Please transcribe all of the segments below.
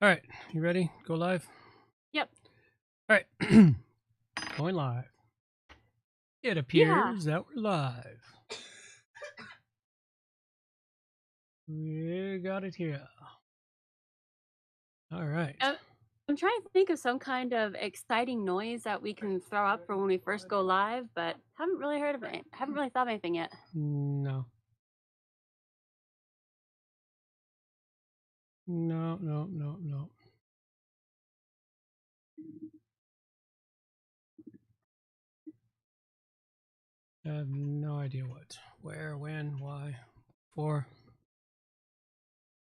All right, you ready? Go live? Yep. All right, going live. It Yeah. appears that we're live. We got it here. All right. I'm trying to think of some kind of exciting noise that we can throw up for when we first go live, but haven't really heard of it. Haven't really thought of anything yet. No. No. I have no idea what, where, when, why, for.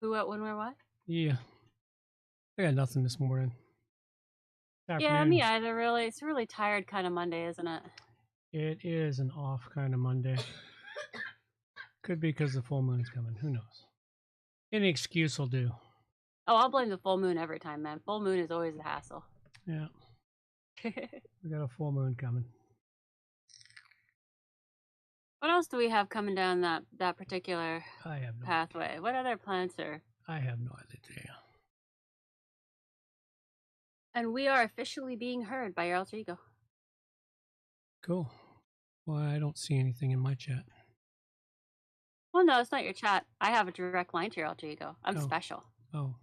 Who, what, when, where, what? Yeah. I got nothing this morning. Yeah, me either, really. It's a really tired kind of Monday, isn't it? It is an off kind of Monday. Could be because the full moon's coming. Who knows? Any excuse will do. Oh, I'll blame the full moon every time, man. Full moon is always a hassle. Yeah. We got a full moon coming. What else do we have coming down that particular I have no pathway? idea. What other planets are? I have no idea. And we are officially being heard by your alter ego. Cool. Well, I don't see anything in my chat. Well, no, it's not your chat. I have a direct line to your alter ego. I'm special. Oh.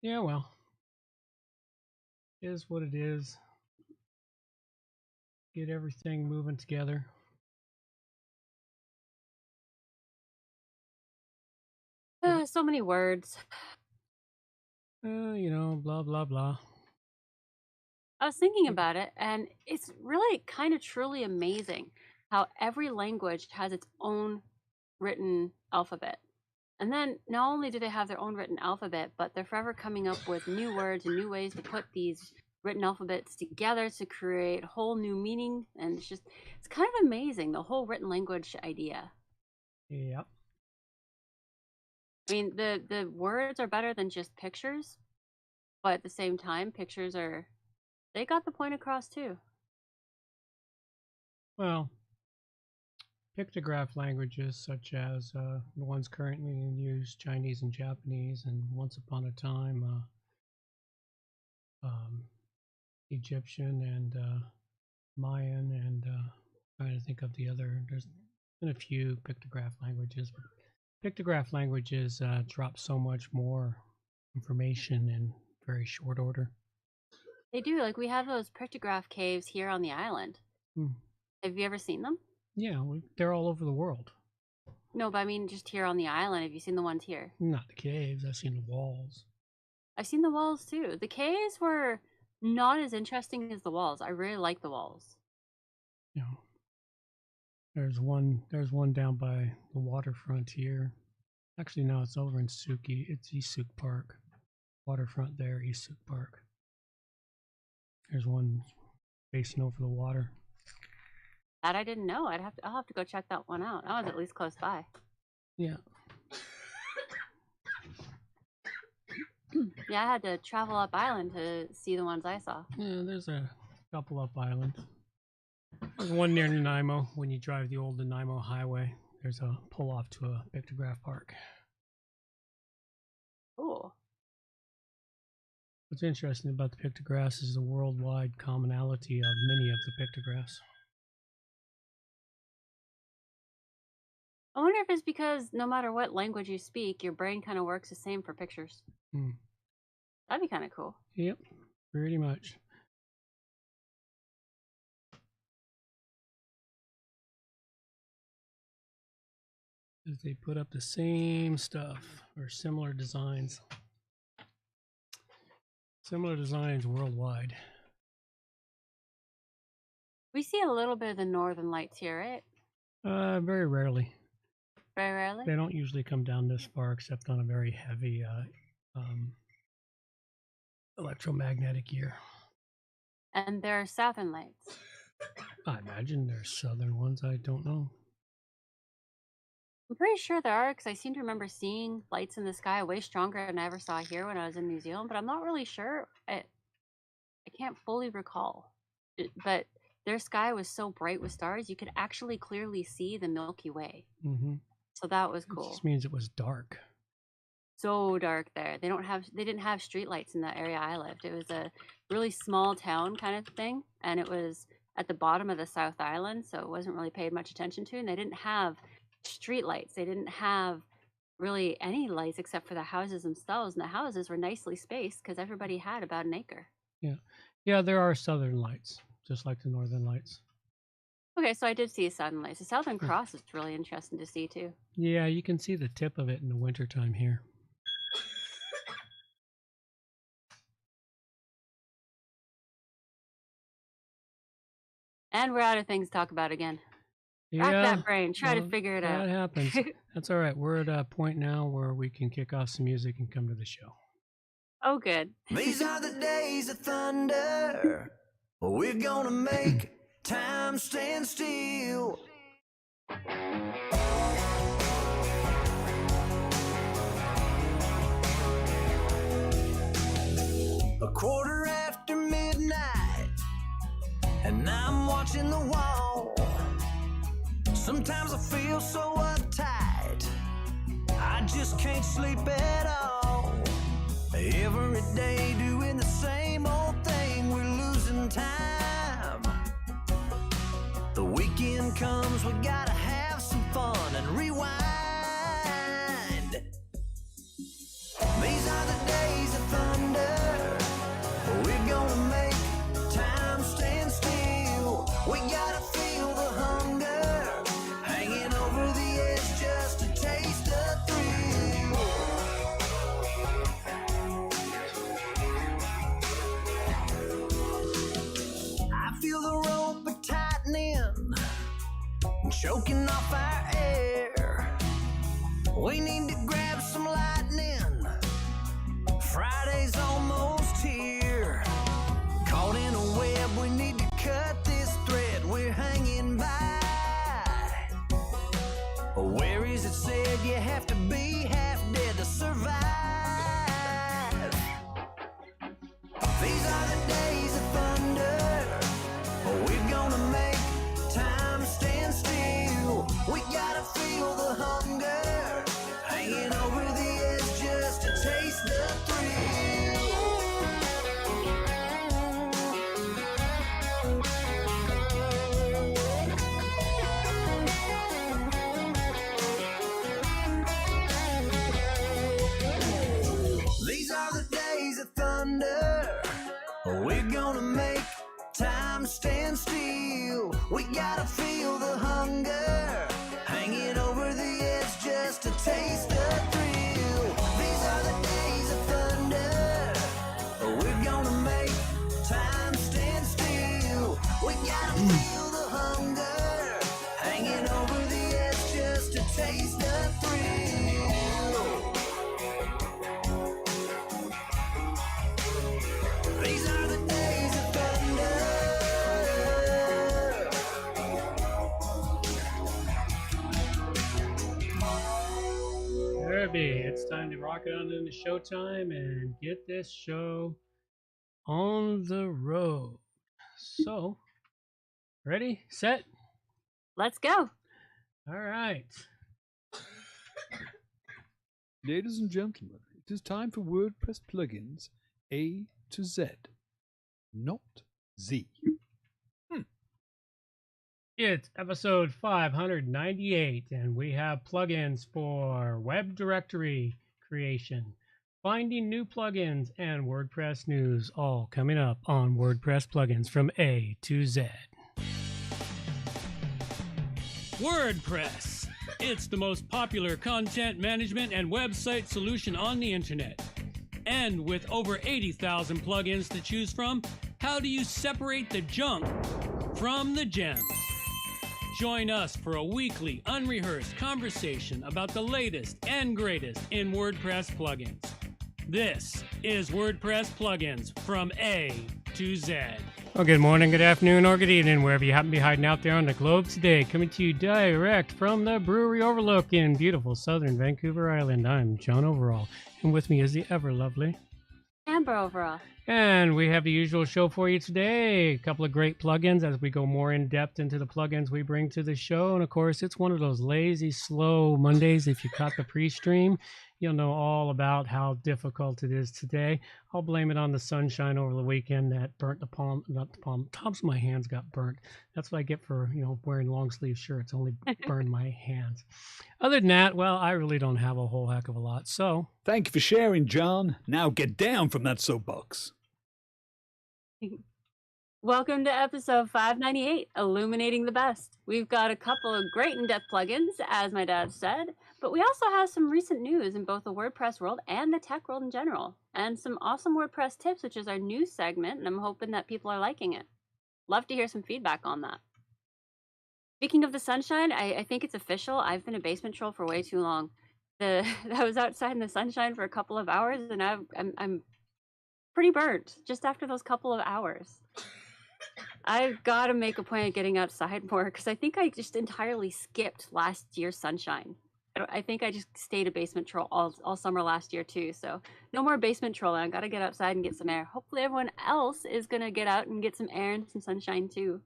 Yeah, well. It is what it is. Get everything moving together. So many words. Blah, blah, blah. I was thinking about it, and it's really kind of truly amazing how every language has its own written alphabet. And then not only do they have their own written alphabet, but they're forever coming up with new words and new ways to put these written alphabets together to create whole new meaning. And it's kind of amazing, the whole written language idea. Yep. I mean, the words are better than just pictures, but at the same time, they got the point across too. Well, pictograph languages such as the ones currently in use, Chinese and Japanese, and once upon a time, Egyptian and Mayan, and trying to think of the other. There's been a few pictograph languages. Pictograph languages drop so much more information in very short order. They do. Like, we have those pictograph caves here on the island. Have you ever seen them? Yeah, they're all over the world. No, but I mean just here on the island. Have you seen the ones here? Not the caves. I've seen the walls. I've seen the walls too. The caves were not as interesting as the walls. I really like the walls. There's one down by the waterfront here. Actually, no, it's over in Suki. It's East Suk Park. Waterfront there, East Suk Park. There's one facing over the water. That I didn't know. I'll have to go check that one out. That was at least close by. Yeah. Yeah, I had to travel up island to see the ones I saw. Yeah, there's a couple up island. There's one near Nanaimo. When you drive the old Nanaimo highway, there's a pull off to a pictograph park. Cool. What's interesting about the pictographs is the worldwide commonality of many of the pictographs. I wonder if it's because no matter what language you speak, your brain kind of works the same for pictures. That'd be kind of cool. Yep, pretty much. They put up the same stuff or similar designs. Similar designs worldwide. We see a little bit of the northern lights here, right? Very rarely. Very rarely? They don't usually come down this far except on a very heavy electromagnetic year. And there are southern lights. I imagine there's southern ones. I don't know. I'm pretty sure there are, because I seem to remember seeing lights in the sky way stronger than I ever saw here when I was in New Zealand, but I'm not really sure. I can't fully recall. But their sky was so bright with stars, you could actually clearly see the Milky Way. So that was It cool. just means it was dark. So dark there. They didn't have street lights in the area I lived. It was a really small town kind of thing, and it was at the bottom of the South Island, so it wasn't really paid much attention to, and they didn't have street lights. They didn't have really any lights except for the houses themselves, and the houses were nicely spaced because everybody had about an acre. Yeah, there are southern lights, just like the northern lights. Okay, so I did see Southern Lights. The Southern Cross is really interesting to see too. Yeah, you can see the tip of it in the wintertime here. And we're out of things to talk about again. Rack Yeah, that brain. Try to well, figure it that out. happens. That's all right. We're at a point now where we can kick off some music and come to the show. Oh, good. These are the days of thunder. We're gonna make time stand still. A quarter after midnight, and I'm watching the wall. Sometimes I feel so uptight, I just can't sleep at all. Every day doing the same old thing, we're losing time. The weekend comes, we gotta have some fun and rewind. These are the days of thunder. We're gonna make time stand still. We gotta feel the hunger, hanging over the edge just to taste the thrill. I feel the rope tightening, choking off our air. We need to grab some lightning. Friday's almost here. Caught in a web, we need to cut this thread we're hanging by. Where is it said you have to be half dead to survive? These are the days of thunder. We're gonna make time stand still. We gotta feel the hunger, hanging over the edge just to taste the thrill. These are the days of thunder. We're gonna make time stand still. We gotta feel the hunger, hanging over the edge just to taste the thrill. These are the days of thunder. We're gonna make time stand still. We gotta feel the hunger, hanging over the edge just to taste the thrill. These are the days of thunder. Derby, it's time to rock it on into showtime and get this show on the road. So, ready, set? Let's go. All right. Ladies and gentlemen, it is time for WordPress Plugins A to Z, not Z. It's episode 598, and we have plugins for web directory creation, finding new plugins, and WordPress news, all coming up on WordPress Plugins from A to Z. WordPress. It's the most popular content management and website solution on the internet. And with over 80,000 plugins to choose from, how do you separate the junk from the gems? Join us for a weekly, unrehearsed conversation about the latest and greatest in WordPress plugins. This is WordPress Plugins from A to Z. Well, good morning, good afternoon, or good evening, wherever you happen to be hiding out there on the globe today. Coming to you direct from the Brewery Overlook in beautiful southern Vancouver Island. I'm John Overall, and with me is the ever lovely Amber overall. And we have the usual show for you today. A couple of great plugins as we go more in depth into the plugins we bring to the show. And of course, it's one of those lazy, slow Mondays. If you caught the pre-stream, you'll know all about how difficult it is today. I'll blame it on the sunshine over the weekend that burnt the palm, not the palm, tops of my hands got burnt. That's what I get for, wearing long sleeve shirts, only burned my hands. Other than that, well, I really don't have a whole heck of a lot. So Thank you for sharing, John. Now get down from that soapbox. Welcome to episode 598, Illuminating the Best. We've got a couple of great in-depth plugins, as my dad said, but we also have some recent news in both the WordPress world and the tech world in general, and some awesome WordPress tips, which is our news segment, and I'm hoping that people are liking it. Love to hear some feedback on that. Speaking of the sunshine, I think it's official. I've been a basement troll for way too long. I was outside in the sunshine for a couple of hours, and I'm pretty burnt just after those couple of hours. I've got to make a point of getting outside more because I think I just entirely skipped last year's sunshine. I think I just stayed a basement troll all summer last year too. So no more basement trolling. I got to get outside and get some air. Hopefully everyone else is going to get out and get some air and some sunshine too.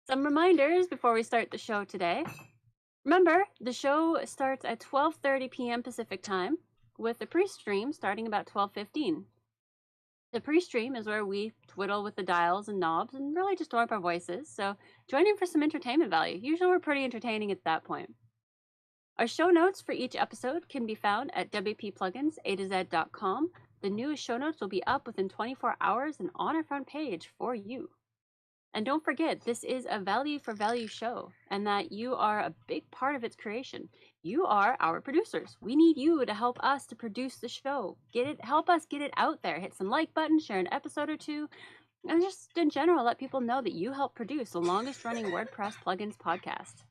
Some reminders before we start the show today. Remember, the show starts at 12:30 p.m. Pacific time with the pre-stream starting about 12:15. The pre-stream is where we twiddle with the dials and knobs and really just warm up our voices, so join in for some entertainment value. Usually we're pretty entertaining at that point. Our show notes for each episode can be found at WP A-Z.com. The newest show notes will be up within 24 hours and on our front page for you. And don't forget, this is a value for value show, and that you are a big part of its creation. You are our producers. We need you to help us to produce the show. Help us get it out there. Hit some like button, share an episode or two, and just in general, let people know that you help produce the longest running WordPress Plugins podcast.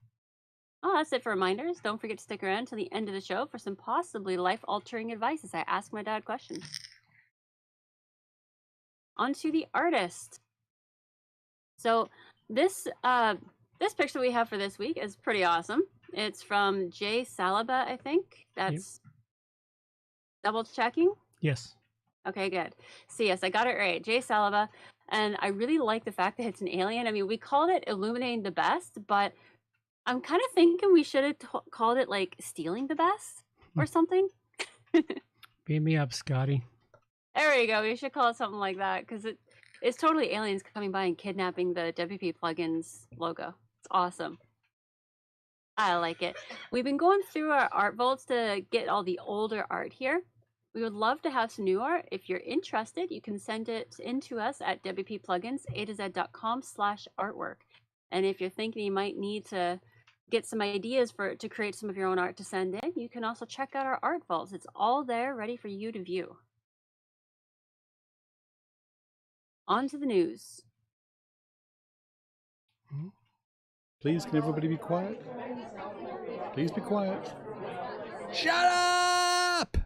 Oh, that's it for reminders. Don't forget to stick around till the end of the show for some possibly life-altering advice as I ask my dad questions. On to the artist. So this picture we have for this week is pretty awesome. It's from Jay Salaba, I think. That's double checking. yes. Okay, good. So yes, I got it right. Jay Salaba. And I really like the fact that it's an alien. I mean, we called it Illuminating the Best, but I'm kind of thinking we should have called it like Stealing the Best or something. Beat me up, Scotty. There you go. We should call it something like that because it's totally aliens coming by and kidnapping the WP Plugins logo. It's awesome. I like it. We've been going through our art vaults to get all the older art here. We would love to have some new art. If you're interested, you can send it in to us at WPPluginsA-Z.com/artwork. And if you're thinking you might need to get some ideas to create some of your own art to send in, you can also check out our art vaults. It's all there ready for you to view. On to the news. Please, can everybody be quiet? Please be quiet. Shut up!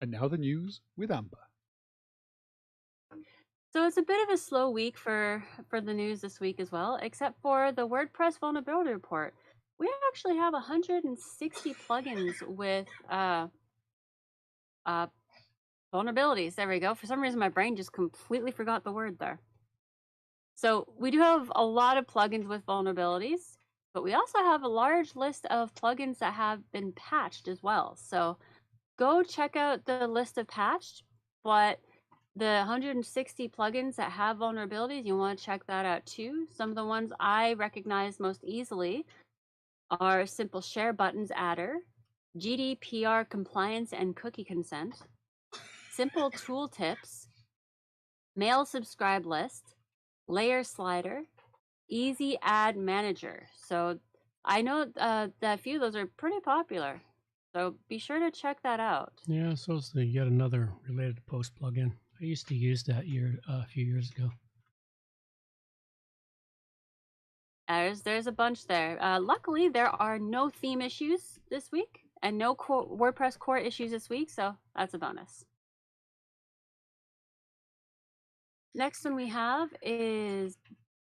And now the news with Amber. So it's a bit of a slow week for the news this week as well, except for the WordPress vulnerability report. We actually have 160 plugins with vulnerabilities. There we go. For some reason, my brain just completely forgot the word there. So we do have a lot of plugins with vulnerabilities, but we also have a large list of plugins that have been patched as well. So go check out the list of patched, but the 160 plugins that have vulnerabilities, you want to check that out too. Some of the ones I recognize most easily are Simple Share Buttons Adder, GDPR Compliance and Cookie Consent, Simple Tooltips, Mail Subscribe List, Layer Slider, Easy Ad Manager. So I know that a few of those are pretty popular. So be sure to check that out. Yeah, so it's yet another related to post plugin. I used to use that a few years ago. There's a bunch there. Luckily, there are no theme issues this week and no WordPress core issues this week, so that's a bonus. Next one we have is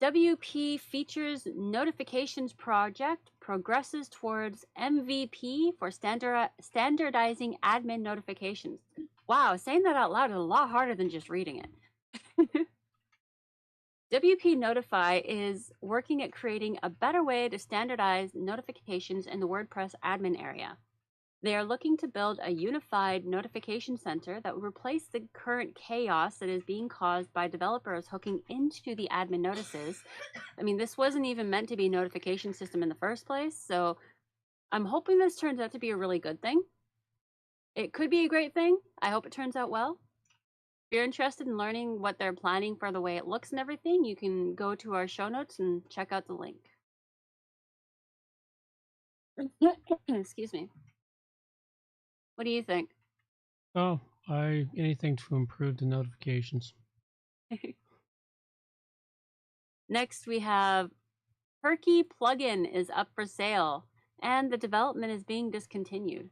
WP Features Notifications Project progresses towards MVP for standardizing admin notifications. Wow, saying that out loud is a lot harder than just reading it. WP Notify is working at creating a better way to standardize notifications in the WordPress admin area. They are looking to build a unified notification center that would replace the current chaos that is being caused by developers hooking into the admin notices. I mean, this wasn't even meant to be a notification system in the first place, so I'm hoping this turns out to be a really good thing. It could be a great thing. I hope it turns out well. If you're interested in learning what they're planning for the way it looks and everything, you can go to our show notes and check out the link. Excuse me. What do you think? Oh, anything to improve the notifications. Next, we have Perky plugin is up for sale, and the development is being discontinued.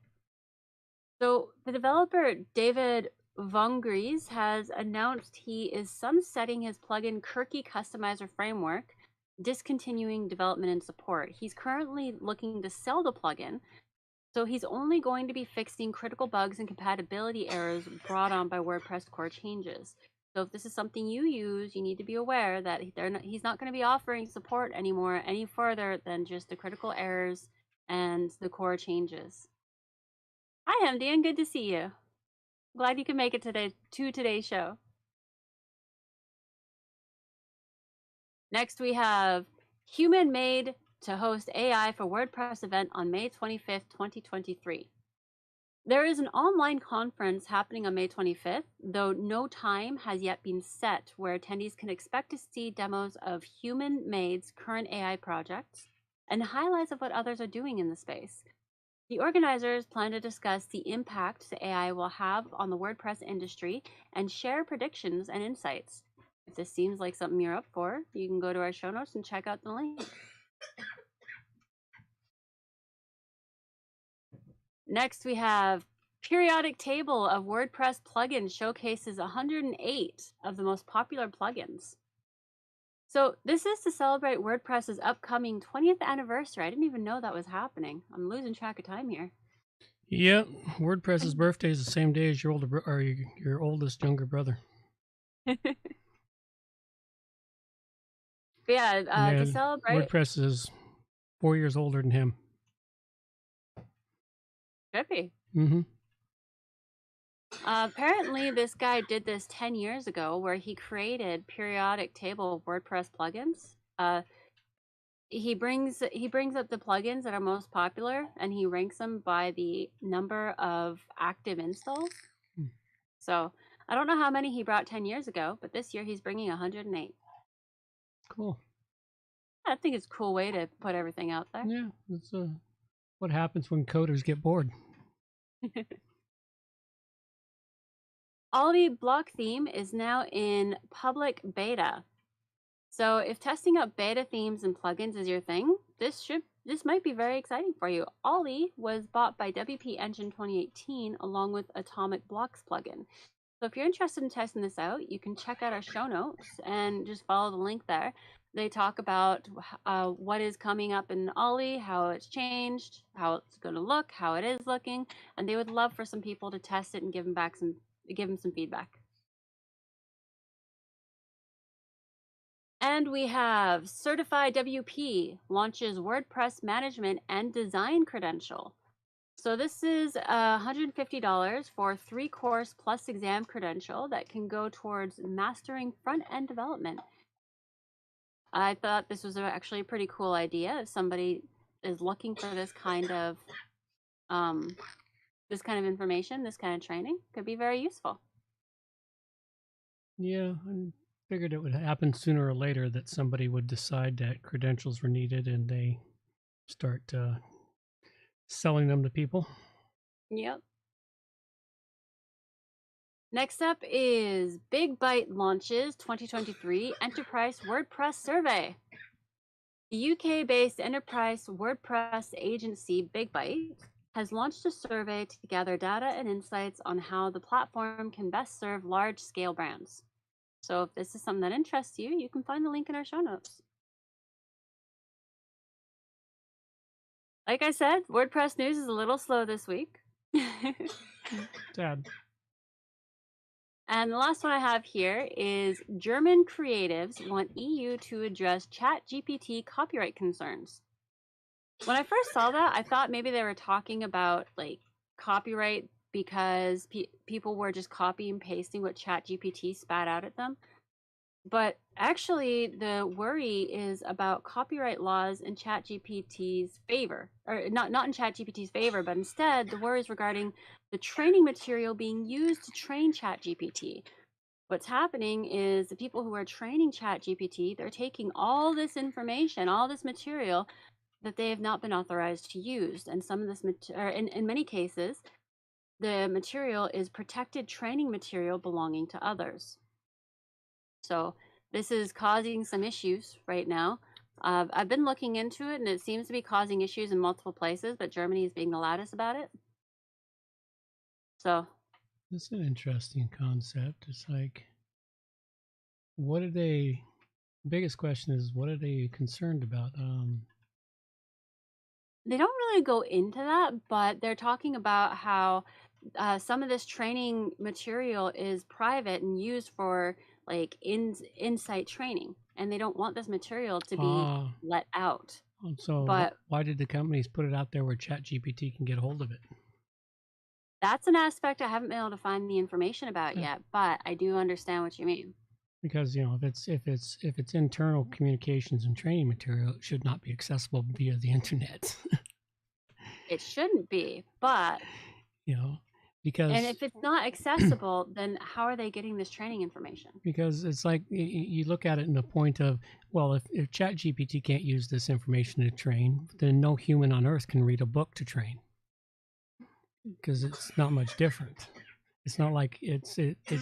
So the developer David Vongries has announced he is sunsetting his plugin Kirky Customizer framework, discontinuing development and support. He's currently looking to sell the plugin, so he's only going to be fixing critical bugs and compatibility errors brought on by WordPress core changes. So if this is something you use, you need to be aware that he's not going to be offering support anymore any further than just the critical errors and the core changes. Hi, MD, and good to see you. Glad you could make it to today's show. Next, we have Human Made to host AI for WordPress event on May 25th, 2023. There is an online conference happening on May 25th, though no time has yet been set, where attendees can expect to see demos of Human Made's current AI projects and highlights of what others are doing in the space. The organizers plan to discuss the impact the AI will have on the WordPress industry and share predictions and insights. If this seems like something you're up for, you can go to our show notes and check out the link. Next, we have periodic table of WordPress plugins showcases 108 of the most popular plugins. So this is to celebrate WordPress's upcoming 20th anniversary. I didn't even know that was happening. I'm losing track of time here. Yep, WordPress's birthday is the same day as your your oldest younger brother. Yeah, to celebrate. WordPress is 4 years older than him. Could be. Mm-hmm. Apparently, this guy did this 10 years ago, where he created periodic table of WordPress plugins. He brings up the plugins that are most popular, and he ranks them by the number of active installs. So I don't know how many he brought 10 years ago, but this year he's bringing 108. Cool. I think it's a cool way to put everything out there. Yeah, that's what happens when coders get bored. Ollie block theme is now in public beta. So if testing out beta themes and plugins is your thing, this might be very exciting for you. Ollie was bought by WP Engine 2018 along with Atomic Blocks plugin. So if you're interested in testing this out, you can check out our show notes and just follow the link there. They talk about what is coming up in Ollie, how it's changed, how it's going to look, how it is looking, and they would love for some people to test it and give them some feedback. And we have Certified WP launches WordPress management and design credential. So this is $150 for 3-course plus exam credential that can go towards mastering front-end development. I thought this was actually a pretty cool idea. If somebody is looking for this kind of information, this kind of training, could be very useful. Yeah, I figured it would happen sooner or later that somebody would decide that credentials were needed and they start selling them to people. Yep. Next up is Big Byte launches 2023 Enterprise WordPress Survey. The UK-based enterprise WordPress agency Big Byte has launched a survey to gather data and insights on how the platform can best serve large-scale brands. So if this is something that interests you, you can find the link in our show notes. Like I said, WordPress news is a little slow this week. Sad. And the last one I have here is German creatives want EU to address ChatGPT copyright concerns. When I first saw that, I thought maybe they were talking about like copyright because people were just copying and pasting what ChatGPT spat out at them. But actually, the worry is about copyright laws in ChatGPT's favor, or not in ChatGPT's favor, but instead the worry is regarding the training material being used to train ChatGPT. What's happening is the people who are training ChatGPT, they're taking all this information, all this material that they have not been authorized to use, and some of this, in many cases, the material is protected training material belonging to others. So this is causing some issues right now. I've been looking into it, and it seems to be causing issues in multiple places, but Germany is being the loudest about it. So That's an interesting concept. It's like, what are they? The biggest question is, what are they concerned about? they don't really go into that, but they're talking about how some of this training material is private and used for like insight training, and they don't want this material to be let out. So But why did the companies put it out there where ChatGPT can get a hold of it? that's an aspect I haven't been able to find the information about Yeah. yet, but I do understand what you mean. Because if it's internal communications and training material, it should not be accessible via the internet. It shouldn't be, but because and if it's not accessible, then how are they getting this training information? Because it's like you look at it in the point of, well, if ChatGPT can't use this information to train, then no human on Earth can read a book to train. Because it's not much different. It's not like it's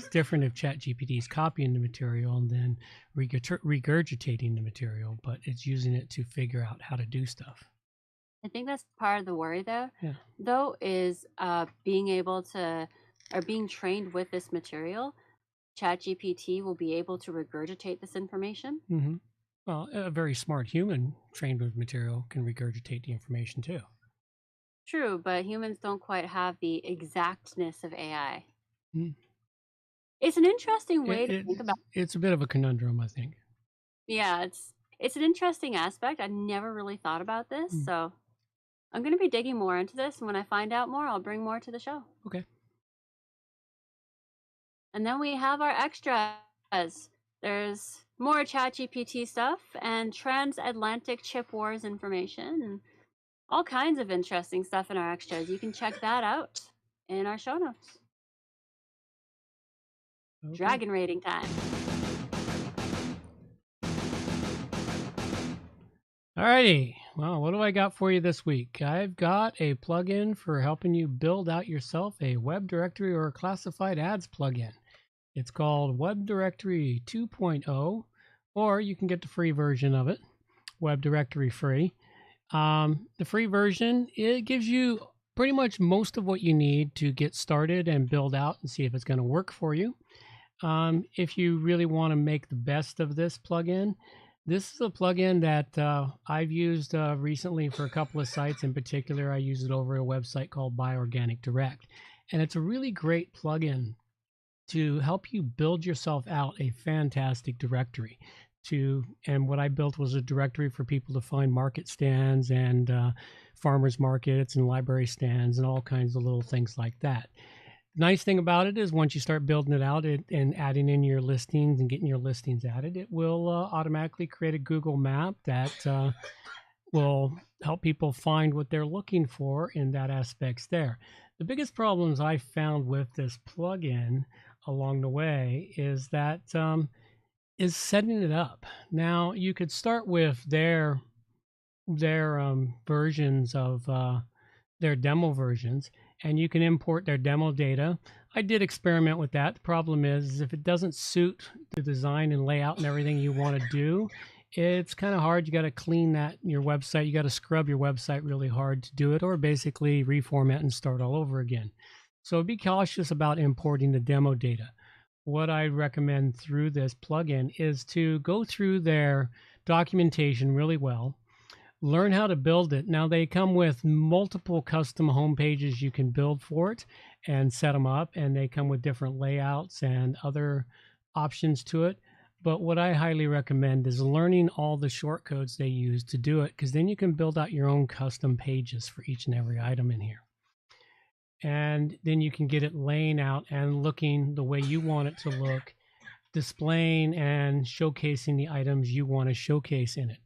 different if ChatGPT is copying the material and then regurgitating the material, but it's using it to figure out how to do stuff. I think that's part of the worry there, Yeah. though, is being able to, or being trained with this material. ChatGPT will be able to regurgitate this information. Mm-hmm. Well, a very smart human trained with material can regurgitate the information too. True, but humans don't quite have the exactness of AI. Mm. It's an interesting way to think about. It's a bit of a conundrum, I think. Yeah, it's an interesting aspect. I never really thought about this, so I'm going to be digging more into this, and when I find out more, I'll bring more to the show. Okay. And then we have our extras. There's more ChatGPT stuff and transatlantic chip wars information and all kinds of interesting stuff in our extras. You can check that out in our show notes. Okay. Dragon rating time. Alrighty, well, what do I got for you this week? I've got a plugin for helping you build out yourself a web directory or a classified ads plugin. It's called Web Directory 2.0, or you can get the free version of it, Web Directory Free. The free version, it gives you pretty much most of what you need to get started and build out and see if it's going to work for you. If you really want to make the best of this plugin, this is a plugin that I've used recently for a couple of sites. In particular, I use it over a website called Buy Organic Direct. And it's a really great plugin to help you build yourself out a fantastic directory. And what I built was a directory for people to find market stands and farmers markets and library stands and all kinds of little things like that. Nice thing about it is once you start building it out and adding in your listings and getting your listings added, it will automatically create a Google map that will help people find what they're looking for in that aspects there. The biggest problems I found with this plugin along the way is that is setting it up. Now you could start with their versions of their demo versions, and you can import their demo data. I did experiment with that. The problem is if it doesn't suit the design and layout and everything you want to do, it's kind of hard. You got to clean your website. You got to scrub your website really hard to do it, or basically reformat and start all over again. So be cautious about importing the demo data. What I recommend through this plugin is to go through their documentation really well. learn how to build it. Now they come with multiple custom home pages you can build for it and set them up, and they come with different layouts and other options to it. But what I highly recommend is learning all the shortcodes they use to do it, because then you can build out your own custom pages for each and every item in here. And then you can get it laying out and looking the way you want it to look, displaying and showcasing the items you want to showcase in it.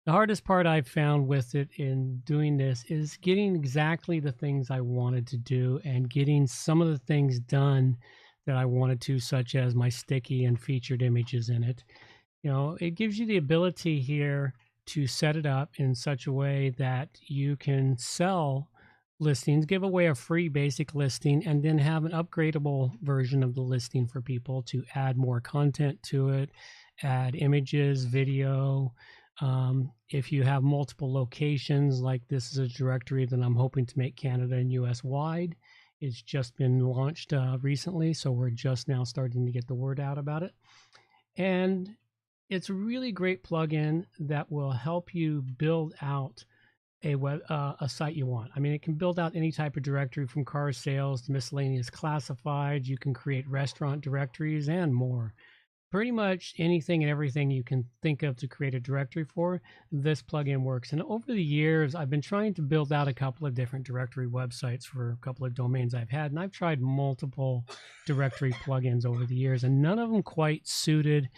The hardest part I've found with it in doing this is getting exactly the things I wanted to do and getting some of the things done that I wanted to, such as my sticky and featured images in it. You know, it gives you the ability here to set it up in such a way that you can sell listings, give away a free basic listing, and then have an upgradable version of the listing for people to add more content to it, add images, video. If you have multiple locations, like this is a directory that I'm hoping to make Canada and US wide. It's just been launched recently, so we're just now starting to get the word out about it. And it's a really great plugin that will help you build out a site you want. I mean, it can build out any type of directory from car sales to miscellaneous classifieds. You can create restaurant directories and more. Pretty much anything and everything you can think of to create a directory for, this plugin works. And over the years, I've been trying to build out a couple of different directory websites for a couple of domains I've had, and I've tried multiple directory plugins over the years, and none of them quite suited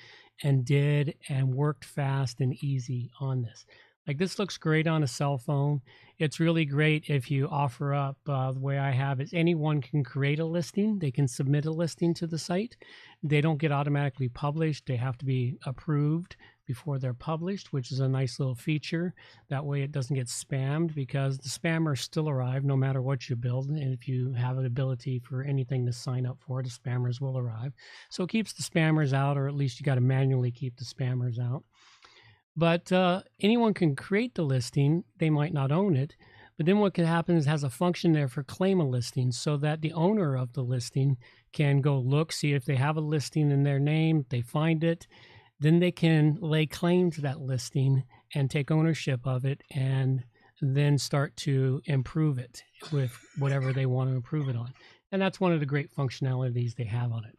and did and worked fast and easy on this. Like, this looks great on a cell phone. It's really great if you offer up, the way I have is anyone can create a listing. They can submit a listing to the site. They don't get automatically published. They have to be approved before they're published, which is a nice little feature. That way it doesn't get spammed, because the spammers still arrive no matter what you build. And if you have an ability for anything to sign up for, the spammers will arrive. So it keeps the spammers out, or at least you got to manually keep the spammers out. But anyone can create the listing. They might not own it. But then what can happen is it has a function there for claim a listing, so that the owner of the listing can go look, see if they have a listing in their name, they find it. Then they can lay claim to that listing and take ownership of it, and then start to improve it with whatever they want to improve it on. And that's one of the great functionalities they have on it.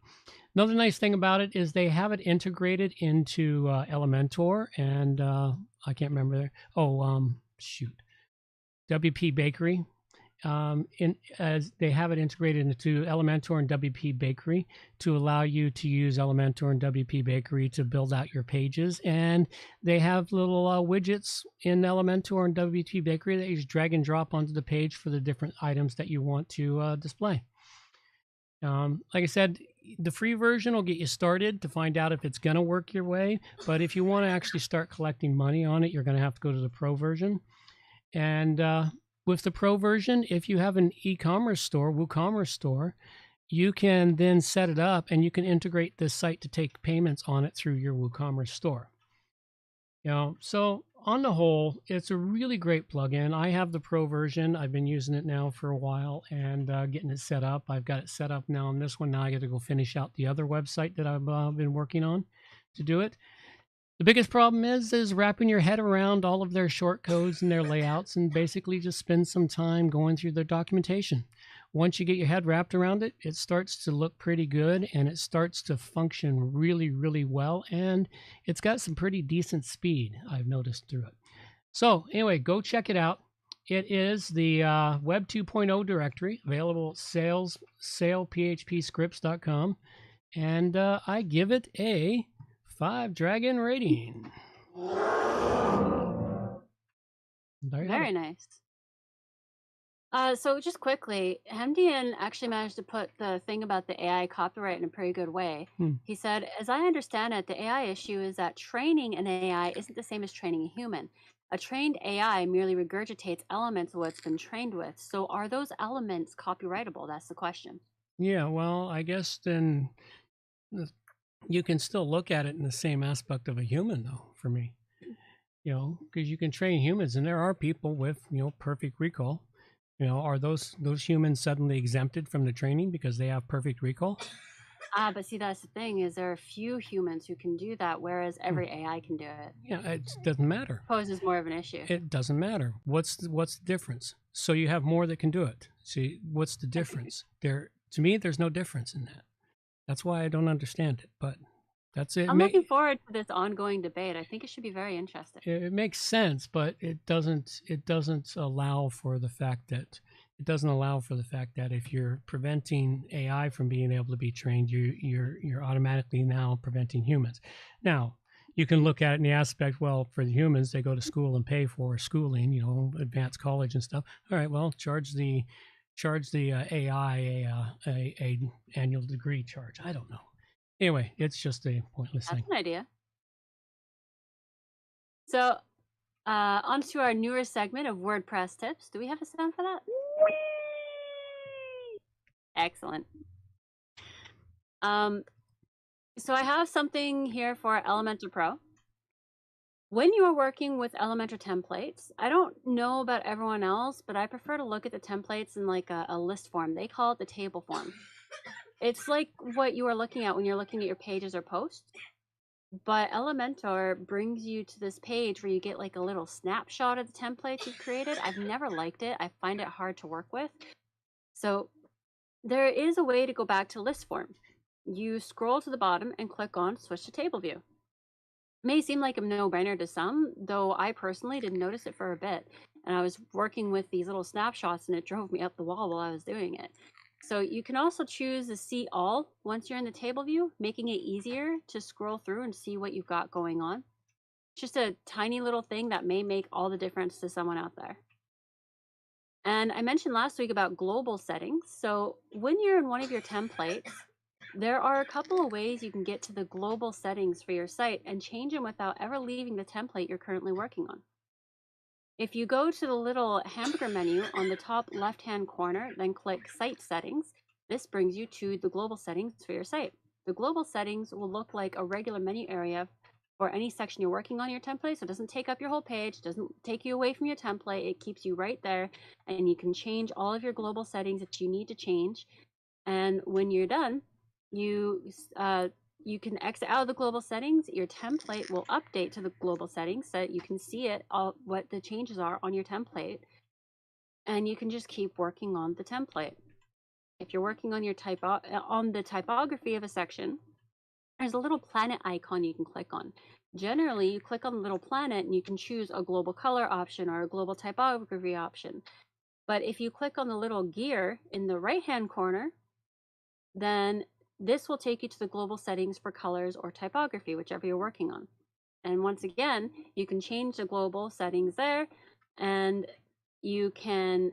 Another nice thing about it is they have it integrated into Elementor, and I can't remember. WP Bakery. As they have it integrated into Elementor and WP Bakery to allow you to use Elementor and WP Bakery to build out your pages. And they have little widgets in Elementor and WP Bakery that you just drag and drop onto the page for the different items that you want to display. Like I said, the free version will get you started to find out if it's going to work your way. But if you want to actually start collecting money on it, you're going to have to go to the pro version. And with the pro version, if you have an e-commerce store, WooCommerce store, you can then set it up and you can integrate this site to take payments on it through your WooCommerce store. You know, so on the whole, it's a really great plugin. I have the pro version. I've been using it now for a while and getting it set up. I've got it set up now on this one. Now I got to go finish out the other website that I've been working on to do it. The biggest problem is wrapping your head around all of their short codes and their layouts, and basically just spend some time going through their documentation. Once you get your head wrapped around it, it starts to look pretty good and it starts to function really, really well. And it's got some pretty decent speed, I've noticed through it. So anyway, go check it out. It is the Web 2.0 directory, available at salephpscripts.com. And I give it a 5 dragon rating. Very nice. So just quickly, Hemdian actually managed to put the thing about the AI copyright in a pretty good way. He said, as I understand it, the AI issue is that training an AI isn't the same as training a human. A trained AI merely regurgitates elements of what it's been trained with. So are those elements copyrightable? That's the question. Yeah, well, I guess then you can still look at it in the same aspect of a human, though, for me. You know, because you can train humans, and there are people with, perfect recall. You know, are those humans suddenly exempted from the training because they have perfect recall? But see, that's the thing is there are few humans who can do that, whereas every AI can do it. Yeah, it doesn't matter. Poses more of an issue. It doesn't matter. What's the difference? So you have more that can do it. See, what's the difference? To me, there's no difference in that. That's why I don't understand it. But that's it. I'm looking forward to this ongoing debate. I think it should be very interesting. It makes sense, but it doesn't allow for the fact that if you're preventing AI from being able to be trained, you're automatically now preventing humans. Now, you can look at it in the aspect, well, for the humans, they go to school and pay for schooling, advanced college and stuff. All right, well, charge the AI a annual degree charge. I don't know. Anyway, it's just a pointless thing. That's an idea. So, on to our newer segment of WordPress tips. Do we have a sound for that? Excellent. So I have something here for Elementor Pro. When you are working with Elementor templates, I don't know about everyone else, but I prefer to look at the templates in like a list form. They call it the table form. It's like what you are looking at when you're looking at your pages or posts. But Elementor brings you to this page where you get like a little snapshot of the templates you've created. I've never liked it. I find it hard to work with. So there is a way to go back to list form. You scroll to the bottom and click on switch to table view. It may seem like a no-brainer to some, though I personally didn't notice it for a bit. And I was working with these little snapshots and it drove me up the wall while I was doing it. So you can also choose the see all once you're in the table view, making it easier to scroll through and see what you've got going on. Just a tiny little thing that may make all the difference to someone out there. And I mentioned last week about global settings. So when you're in one of your templates, there are a couple of ways you can get to the global settings for your site and change them without ever leaving the template you're currently working on. If you go to the little hamburger menu on the top left-hand corner, then click Site Settings, this brings you to the global settings for your site. The global settings will look like a regular menu area for any section you're working on your template, so it doesn't take up your whole page, doesn't take you away from your template, it keeps you right there, and you can change all of your global settings that you need to change. And when you're done, you can exit out of the global settings. Your template will update to the global settings so that you can see it, what the changes are on your template, and you can just keep working on the template. If you're working on on the typography of a section, there's a little planet icon you can click on. Generally, you click on the little planet and you can choose a global color option or a global typography option. But if you click on the little gear in the right-hand corner, then this will take you to the global settings for colors or typography, whichever you're working on. And once again, you can change the global settings there, and you can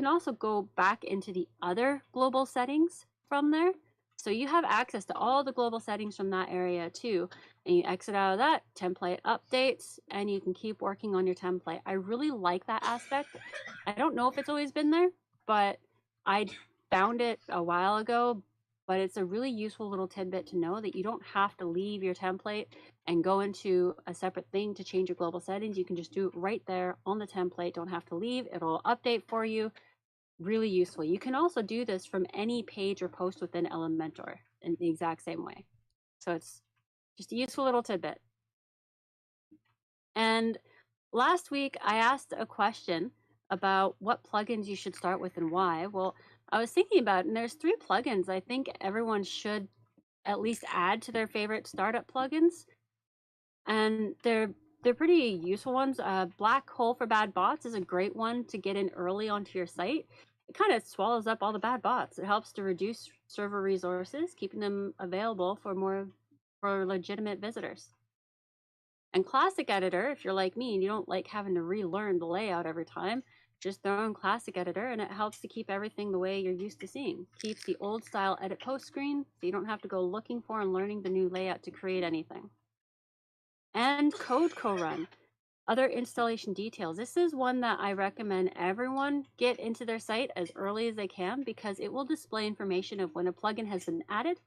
also go back into the other global settings from there. So you have access to all the global settings from that area too. And you exit out of that, template updates, and you can keep working on your template. I really like that aspect. I don't know if it's always been there, but I found it a while ago. But it's a really useful little tidbit to know that you don't have to leave your template and go into a separate thing to change your global settings. You can just do it right there on the template. Don't have to leave. It'll update for you. Really useful. You can also do this from any page or post within Elementor in the exact same way. So it's just a useful little tidbit. And last week, I asked a question about what plugins you should start with and why. Well, I was thinking about it, and there's 3 plugins I think everyone should at least add to their favorite startup plugins. And they're pretty useful ones. Black Hole for Bad Bots is a great one to get in early onto your site. It kind of swallows up all the bad bots. It helps to reduce server resources, keeping them available for legitimate visitors. And Classic Editor, if you're like me and you don't like having to relearn the layout every time, just throw in Classic Editor and it helps to keep everything the way you're used to seeing. Keeps the old style edit post screen so you don't have to go looking for and learning the new layout to create anything. And Code Co-Run, other installation details. This is one that I recommend everyone get into their site as early as they can because it will display information of when a plugin has been added,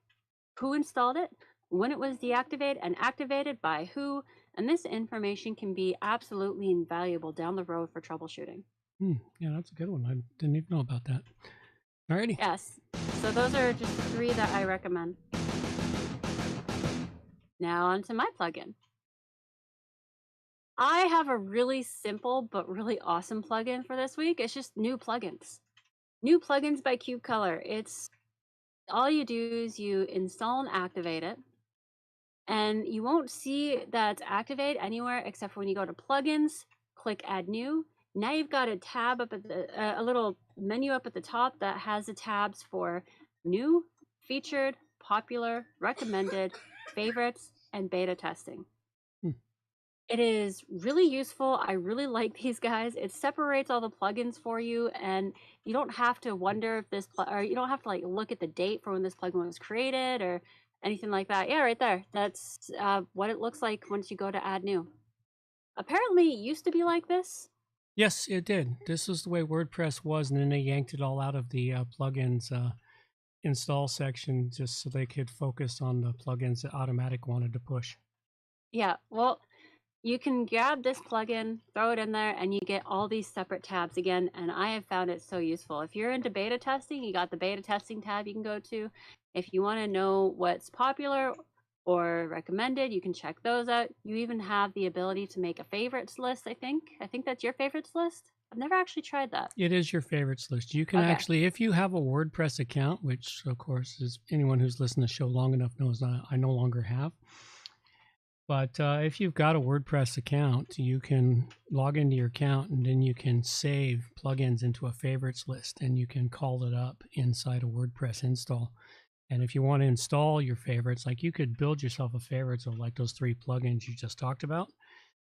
who installed it, when it was deactivated and activated by who, and this information can be absolutely invaluable down the road for troubleshooting. Yeah, that's a good one. I didn't even know about that. Alrighty. Yes. So those are just 3 that I recommend. Now onto my plugin. I have a really simple but really awesome plugin for this week. It's just new plugins. New plugins by Cube Color. It's all you do is you install and activate it. And you won't see that it's activated anywhere except for when you go to plugins, click add new. Now you've got a tab up at the a little menu up at the top that has the tabs for new, featured, popular, recommended, favorites, and beta testing. It is really useful. I really like these guys. It separates all the plugins for you, and you don't have to wonder if this or you don't have to like look at the date for when this plugin was created or anything like that. Yeah, right there. That's what it looks like once you go to add new. Apparently, it used to be like this. Yes, it did. This was the way WordPress was, and then they yanked it all out of the plugins install section just so they could focus on the plugins that Automatic wanted to push. Yeah, well, you can grab this plugin, throw it in there, and you get all these separate tabs again, and I have found it so useful. If you're into beta testing, you got the beta testing tab you can go to. If you want to know what's popular or recommended, you can check those out. You even have the ability to make a favorites list, I think. I think that's your favorites list. I've never actually tried that. It is your favorites list. You can actually, if you have a WordPress account, which of course is anyone who's listened to the show long enough knows I no longer have. But if you've got a WordPress account, you can log into your account and then you can save plugins into a favorites list and you can call it up inside a WordPress install. And if you want to install your favorites, like you could build yourself a favorites of like those 3 plugins you just talked about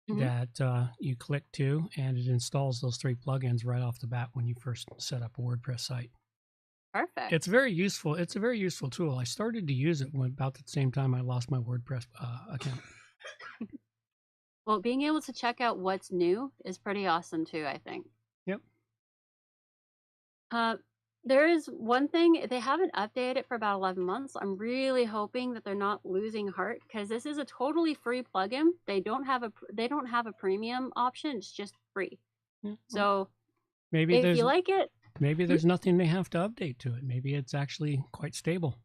that you click to, and it installs those 3 plugins right off the bat when you first set up a WordPress site. Perfect. It's very useful. It's a very useful tool. I started to use it when about the same time I lost my WordPress account. Well, being able to check out what's new is pretty awesome too, I think. Yep. There is one thing, they haven't updated it for about 11 months. I'm really hoping that they're not losing heart because this is a totally free plugin. They don't have a premium option. It's just free. Yeah. So maybe if you like it, maybe there's nothing they have to update to it. Maybe it's actually quite stable.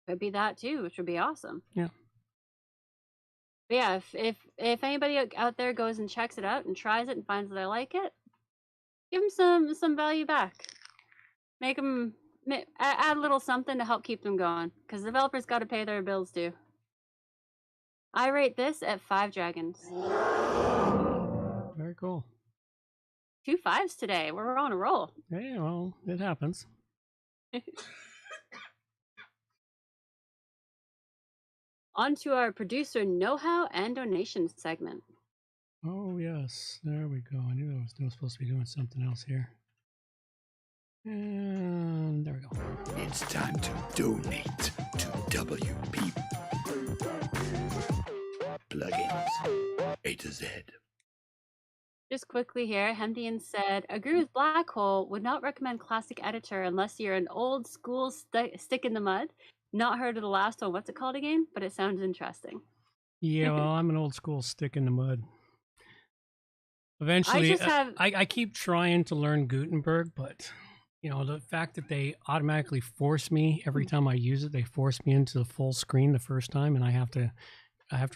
Could be that too, which would be awesome. Yeah. But yeah, if anybody out there goes and checks it out and tries it and finds that they like it, give them some value back. Make them add a little something to help keep them going, because developers got to pay their bills too. I rate this at 5 dragons. Very cool. 2 5s today. We're on a roll. Yeah, well, it happens. On to our producer know-how and donations segment. Oh, yes. There we go. I knew I was supposed to be doing something else here. And there we go. It's time to donate to WP Plugins A-Z. Just quickly here, Hemdian said, agree with Black Hole, would not recommend Classic Editor unless you're an old school stick in the mud. Not heard of the last one. What's it called again? But it sounds interesting. Yeah, well, I'm an old school stick in the mud. Eventually, I keep trying to learn Gutenberg, but you know, the fact that they automatically force me every time I use it, they force me into the full screen the first time, and I have to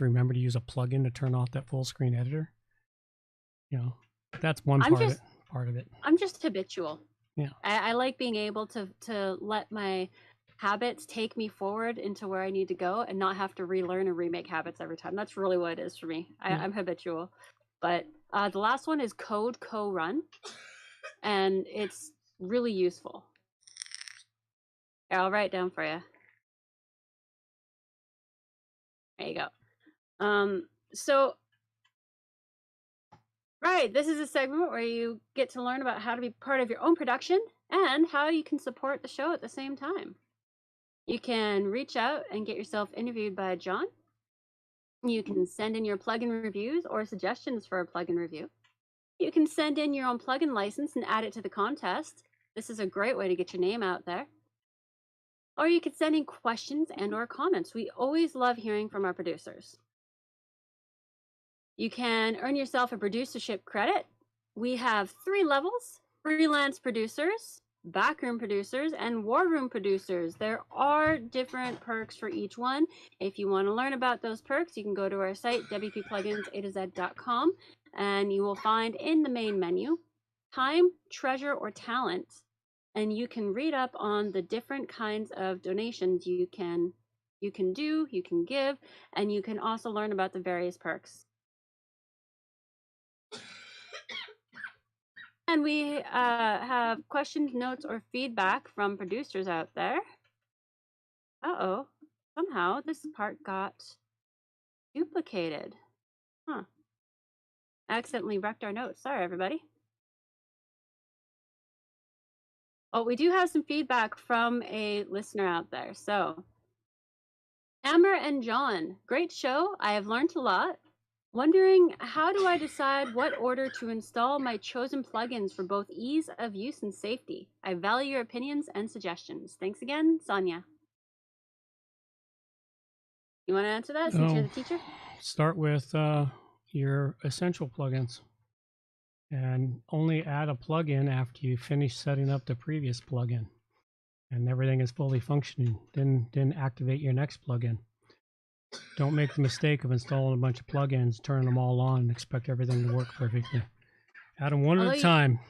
remember to use a plugin to turn off that full screen editor. You know, that's one part of it. I'm just habitual. Yeah, I like being able to let my habits take me forward into where I need to go and not have to relearn and remake habits every time. That's really what it is for me. I'm habitual. But the last one is Code Co-Run, and it's really useful. Here, I'll write it down for you. There you go. Right, this is a segment where you get to learn about how to be part of your own production and how you can support the show at the same time. You can reach out and get yourself interviewed by John. You can send in your plugin reviews or suggestions for a plugin review. You can send in your own plugin license and add it to the contest. This is a great way to get your name out there. Or you could send in questions and or comments. We always love hearing from our producers. You can earn yourself a producership credit. We have 3 levels: freelance producers, backroom producers, and war room producers. There are different perks for each one. If you want to learn about those perks, you can go to our site, wppluginsa.com, and you will find in the main menu, time, treasure, or talent. And you can read up on the different kinds of donations you can do, you can give, and you can also learn about the various perks. And we have questions, notes, or feedback from producers out there. Uh-oh. Somehow this part got duplicated. Huh. Accidentally wrecked our notes. Sorry, everybody. Oh, we do have some feedback from a listener out there. So, Amber and John, great show. I have learned a lot. Wondering, how do I decide what order to install my chosen plugins for both ease of use and safety? I value your opinions and suggestions. Thanks again, Sonia. You want to answer that since you're the teacher? Start with your essential plugins and only add a plugin after you finish setting up the previous plugin and everything is fully functioning. Then activate your next plugin. Don't make the mistake of installing a bunch of plugins, turn them all on, and expect everything to work perfectly. Add them one at a time.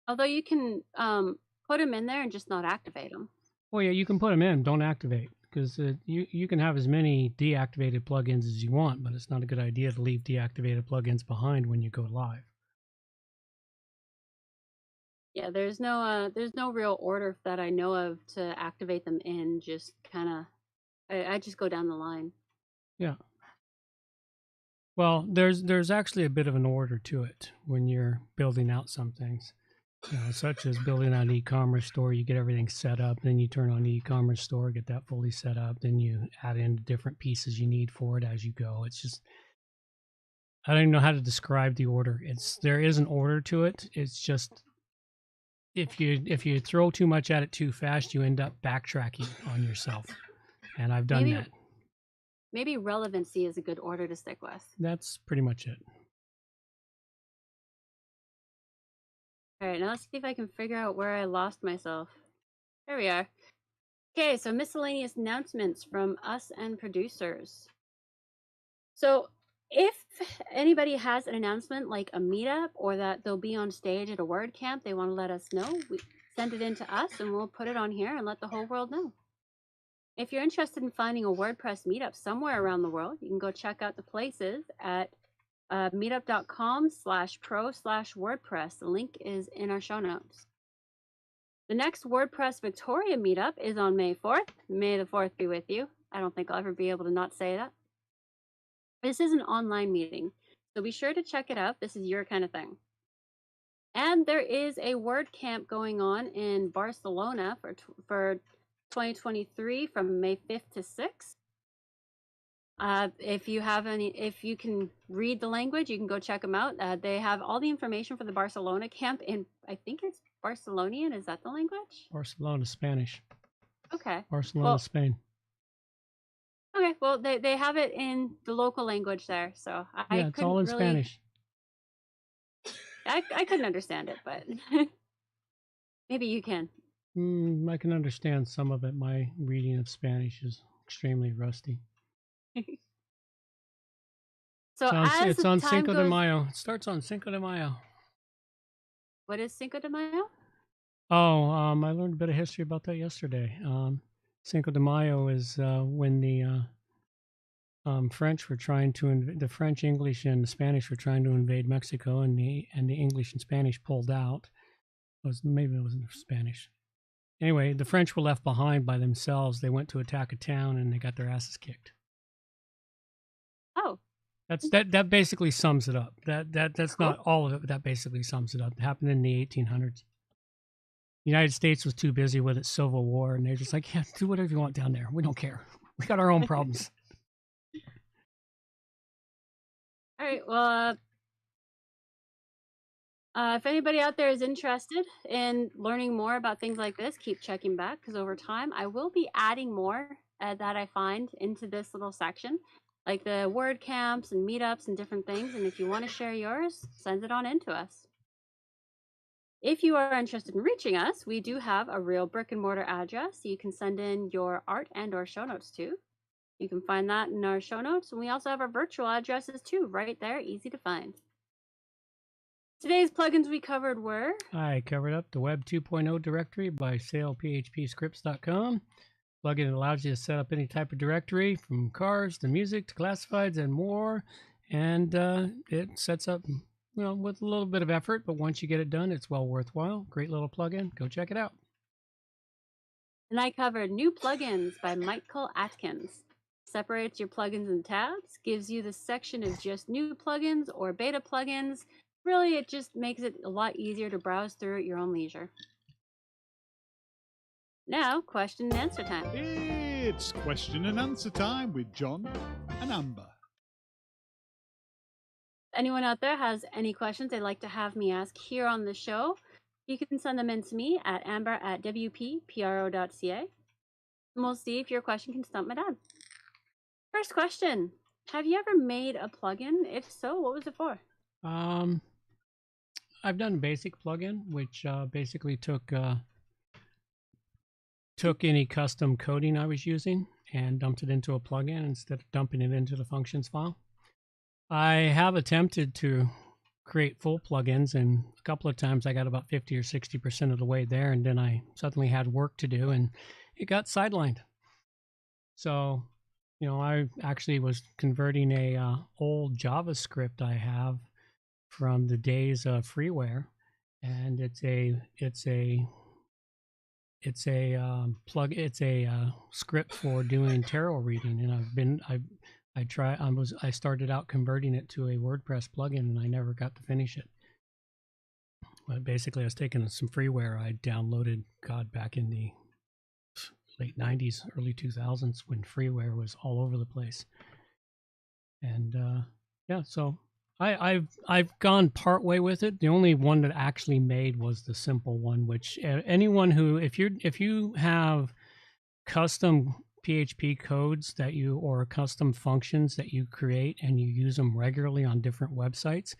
Although you can put them in there and just not activate them. Oh yeah, you can put them in. Don't activate, because you can have as many deactivated plugins as you want, but it's not a good idea to leave deactivated plugins behind when you go live. Yeah, there's no real order that I know of to activate them in. Just kind of. I just go down the line. Yeah. Well, there's actually a bit of an order to it when you're building out some things, such as building out an e-commerce store. You get everything set up, then you turn on the e-commerce store, get that fully set up, then you add in the different pieces you need for it as you go. It's just, I don't even know how to describe the order. There is an order to it. It's just if you throw too much at it too fast, you end up backtracking on yourself. And I've done that. Maybe relevancy is a good order to stick with. That's pretty much it. All right, now let's see if I can figure out where I lost myself. There we are. Okay, so miscellaneous announcements from us and producers. So if anybody has an announcement like a meetup or that they'll be on stage at a WordCamp, they want to let us know, send it in to us and we'll put it on here and let the whole world know. If you're interested in finding a WordPress meetup somewhere around the world, you can go check out the places at meetup.com/pro/WordPress. The link is in our show notes. The next WordPress Victoria meetup is on May 4th. May the 4th be with you. I don't think I'll ever be able to not say that. This is an online meeting, so be sure to check it out. This is your kind of thing. And there is a WordCamp going on in Barcelona for 2023 from May 5th to 6th. If you can read the language, you can go check them out. They have all the information for the Barcelona camp in, I think it's Barcelonian. Is that the language? Barcelona, Spanish. Okay. Barcelona, Spain. Okay, well, they have it in the local language there, so yeah, it's all in Spanish. I couldn't understand it, but maybe you can. I can understand some of it. My reading of Spanish is extremely rusty. So it's on Cinco de Mayo. It starts on Cinco de Mayo. What is Cinco de Mayo? Oh, I learned a bit of history about that yesterday. Cinco de Mayo is when the French were trying to the French, English, and the Spanish were trying to invade Mexico, and the English and Spanish pulled out. Maybe it wasn't Spanish. Anyway, the French were left behind by themselves. They went to attack a town and they got their asses kicked. Oh. That basically sums it up. That's cool. Not all of it, but that basically sums it up. It happened in the 1800s. The United States was too busy with its Civil War, and they're just like, yeah, do whatever you want down there. We don't care. We got our own problems. All right, well, if anybody out there is interested in learning more about things like this, keep checking back, because over time I will be adding more that I find into this little section, like the word camps and meetups and different things. And if you want to share yours, send it on in to us. If you are interested in reaching us, we do have a real brick and mortar address you can send in your art and or show notes to. You can find that in our show notes, and we also have our virtual addresses too, right there, easy to find. Today's plugins we covered were... I covered up the Web 2.0 directory by salephpscripts.com. Plugin allows you to set up any type of directory, from cars to music to classifieds and more. And it sets up, with a little bit of effort, but once you get it done, it's well worthwhile. Great little plugin. Go check it out. And I covered New Plugins by Michael Atkins. Separates your plugins in tabs, gives you the section of just new plugins or beta plugins. Really, it just makes it a lot easier to browse through at your own leisure. Now, question and answer time. It's question and answer time with John and Amber. If anyone out there has any questions they'd like to have me ask here on the show, you can send them in to me at amber@wppro.ca. And we'll see if your question can stump my dad. First question. Have you ever made a plugin? If so, what was it for? I've done a basic plugin, which basically took any custom coding I was using and dumped it into a plugin instead of dumping it into the functions file. I have attempted to create full plugins, and a couple of times I got about 50 or 60% of the way there, and then I suddenly had work to do, and it got sidelined. So, I actually was converting a old JavaScript I have from the days of freeware, and it's a script for doing tarot reading, and I started out converting it to a WordPress plugin, and I never got to finish it. But basically, I was taking some freeware I downloaded, back in the late 90s, early 2000s, when freeware was all over the place. And so I've gone part way with it. The only one that actually made was the simple one, which anyone who, if you have custom PHP codes or custom functions that you create and you use them regularly on different websites,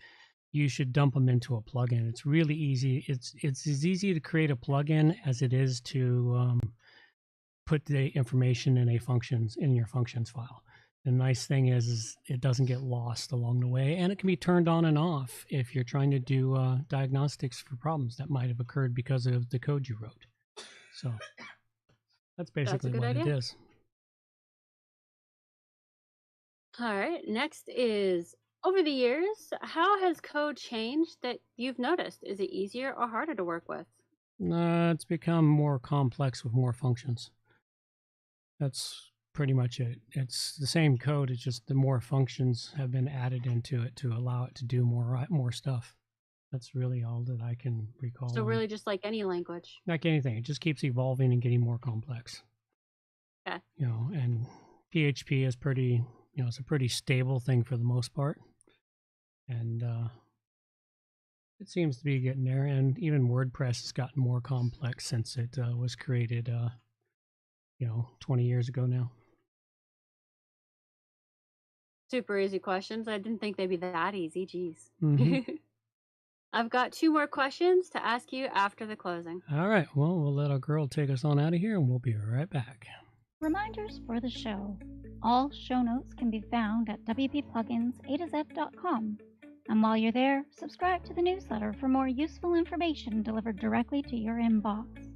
you should dump them into a plugin. It's really easy. It's as easy to create a plugin as it is to put the information in your functions file. The nice thing is it doesn't get lost along the way, and it can be turned on and off if you're trying to do diagnostics for problems that might have occurred because of the code you wrote. So that's basically what it is. All right, next is, over the years, how has code changed that you've noticed? Is it easier or harder to work with? It's become more complex with more functions. That's pretty much it. It's the same code, it's just the more functions have been added into it to allow it to do more stuff. That's really all that I can recall. So really just like any language? Like anything, it just keeps evolving and getting more complex. Okay. And PHP is pretty, it's a pretty stable thing for the most part. And it seems to be getting there. And even WordPress has gotten more complex since it was created, 20 years ago now. Super easy questions. I didn't think they'd be that easy. Geez. Mm-hmm. I've got 2 more questions to ask you after the closing. All right. Well, we'll let our girl take us on out of here, and we'll be right back. Reminders for the show. All show notes can be found at wppluginsa-z.com. And while you're there, subscribe to the newsletter for more useful information delivered directly to your inbox.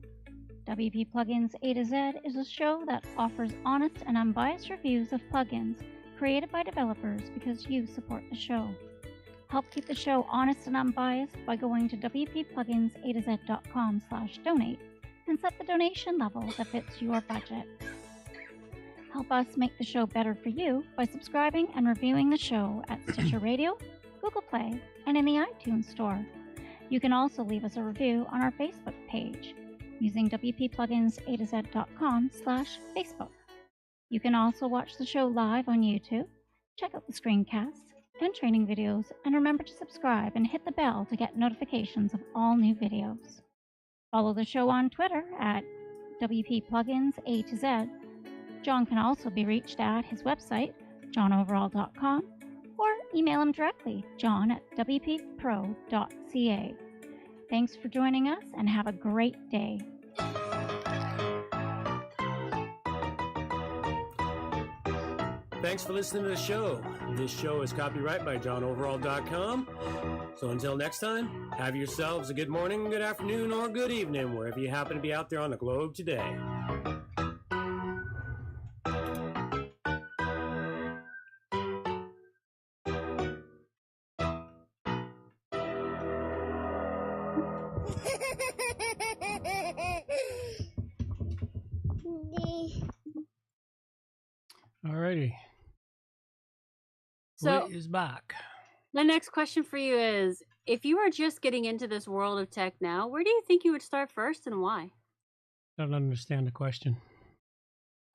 WP Plugins A-Z is a show that offers honest and unbiased reviews of plugins created by developers because you support the show. Help keep the show honest and unbiased by going to wppluginsa-z.com/donate and set the donation level that fits your budget. Help us make the show better for you by subscribing and reviewing the show at Stitcher Radio, Google Play, and in the iTunes Store. You can also leave us a review on our Facebook page using wppluginsa-z.com/Facebook. You can also watch the show live on YouTube, check out the screencasts and training videos, and remember to subscribe and hit the bell to get notifications of all new videos. Follow the show on Twitter at WPPluginsA-Z. John can also be reached at his website, johnoverall.com, or email him directly, john@wppro.ca. Thanks for joining us and have a great day. Thanks for listening to the show. This show is copyright by johnoverall.com. So until next time, have yourselves a good morning, good afternoon, or good evening, wherever you happen to be out there on the globe today. Alrighty. So Wit is back. my next question for you is, if you were just getting into this world of tech now, where do you think you would start first and why? I don't understand the question.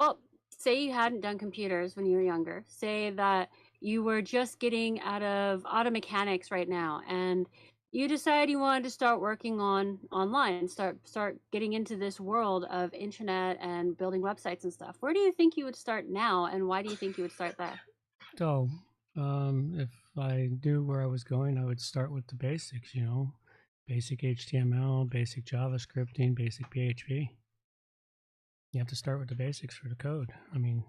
Well, say you hadn't done computers when you were younger. Say that you were just getting out of auto mechanics right now, and you decided you wanted to start working online, start getting into this world of internet and building websites and stuff. Where do you think you would start now, and why do you think you would start there? So, if I knew where I was going, I would start with the basics, basic HTML, basic JavaScripting, basic PHP. You have to start with the basics for the code. I mean,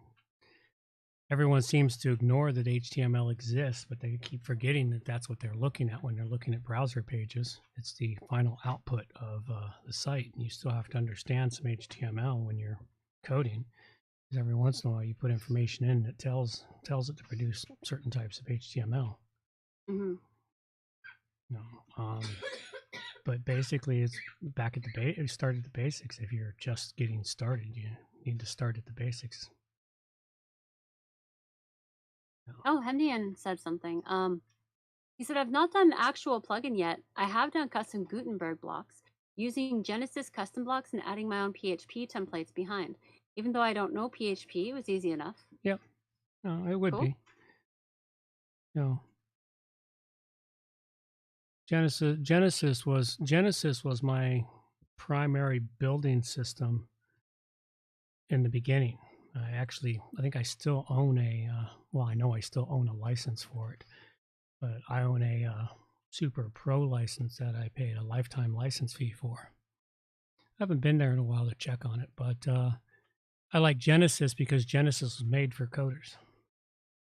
everyone seems to ignore that HTML exists, but they keep forgetting that that's what they're looking at when they're looking at browser pages. It's the final output of the site. And you still have to understand some HTML when you're coding. Because every once in a while you put information in that tells it to produce certain types of HTML. Mm-hmm. But basically, it's back at the start at the basics. If you're just getting started, you need to start at the basics. Oh, Hendian said something. He said, I've not done an actual plugin yet. I have done custom Gutenberg blocks using Genesis custom blocks and adding my own PHP templates behind. Even though I don't know PHP, it was easy enough. Yep. No, it would Cool. be. No. Genesis was my primary building system in the beginning. I think I still own I know I still own a license for it, but I own a Super Pro license that I paid a lifetime license fee for. I haven't been there in a while to check on it, but I like Genesis because Genesis was made for coders.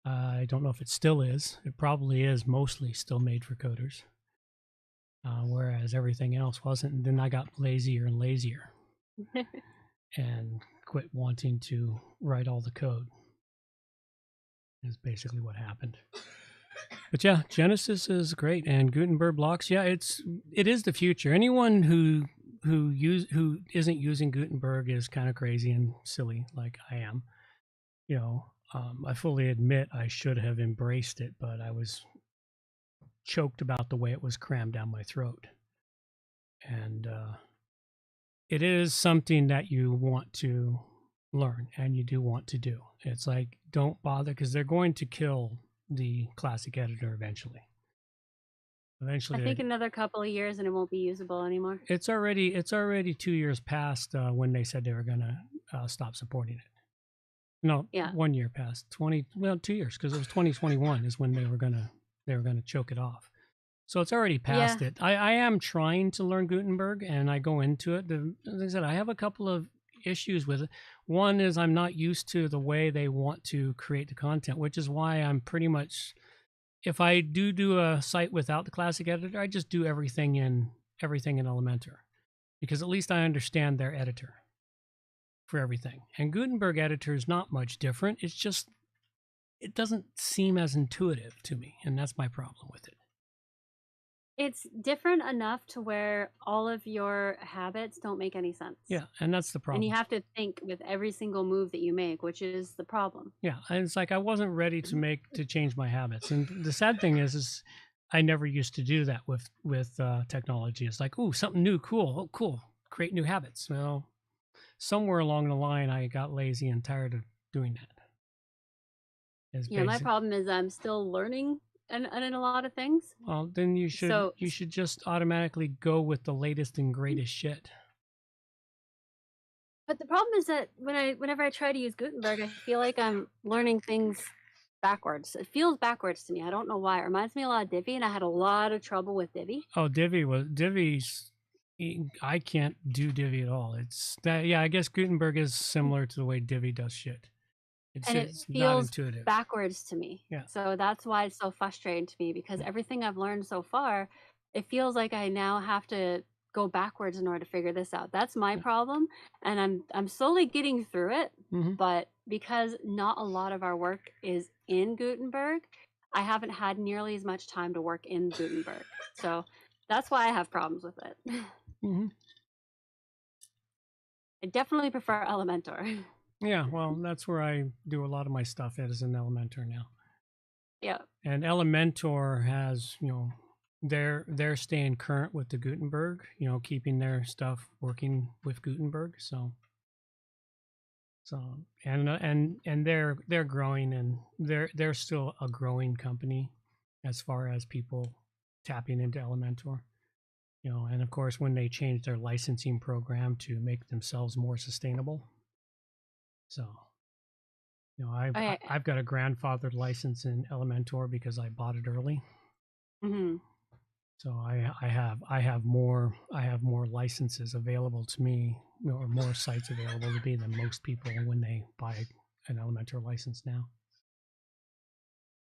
I don't know if it still is. It probably is mostly still made for coders. Whereas everything else wasn't. And then I got lazier and lazier and quit wanting to write all the code. Is basically what happened. But yeah, Genesis is great, and Gutenberg blocks. Yeah, it is the future. Anyone who isn't using Gutenberg is kind of crazy and silly, like I am. I fully admit I should have embraced it, but I was choked about the way it was crammed down my throat. And it is something that you want to learn and you do want to do. It's like, don't bother, because they're going to kill the classic editor eventually. I think another couple of years and it won't be usable anymore. It's already 2 years past when they said they were going to stop supporting it. No, Yeah. 1 year past. 2 years, because it was 2021 is when they were going to choke it off. So it's already past it. I am trying to learn Gutenberg, and I go into it. As I said, I have a couple of issues with it. One is I'm not used to the way they want to create the content, which is why I'm pretty much, if I do a site without the classic editor, I just do everything in Elementor, because at least I understand their editor for everything. And Gutenberg editor is not much different. It's just, it doesn't seem as intuitive to me, and that's my problem with it. It's different enough to where all of your habits don't make any sense. Yeah, and that's the problem. And you have to think with every single move that you make, which is the problem. Yeah, and it's like I wasn't ready to change my habits. And the sad thing is I never used to do that with technology. It's like, ooh, something new, cool, oh, cool, create new habits. Well, somewhere along the line, I got lazy and tired of doing that. Yeah, my problem is I'm still learning and in a lot of things. Well, then you should just automatically go with the latest and greatest shit. But the problem is that whenever I try to use Gutenberg, I feel like I'm learning things backwards. It feels backwards to me. I don't know why. It reminds me a lot of Divi, and I had a lot of trouble with Divi. Oh, Divi's. I can't do Divi at all. It's that. Yeah, I guess Gutenberg is similar to the way Divi does shit. And it It's not feels intuitive. backwards to me. Yeah. So that's why it's so frustrating to me, because everything I've learned so far, it feels like I now have to go backwards in order to figure this out. That's my problem, and I'm slowly getting through it. Mhm. But because not a lot of our work is in Gutenberg, I haven't had nearly as much time to work in Gutenberg. So that's why I have problems with it. Mhm. I definitely prefer Elementor. Yeah, well, that's where I do a lot of my stuff as an Elementor now. Yeah. And Elementor has, they're staying current with the Gutenberg, keeping their stuff working with Gutenberg. So and they're growing, and they're still a growing company as far as people tapping into Elementor. And of course, when they changed their licensing program to make themselves more sustainable. So, I've got a grandfathered license in Elementor because I bought it early. Mm-hmm. So I have more licenses available to me, or more sites available to me than most people when they buy an Elementor license now.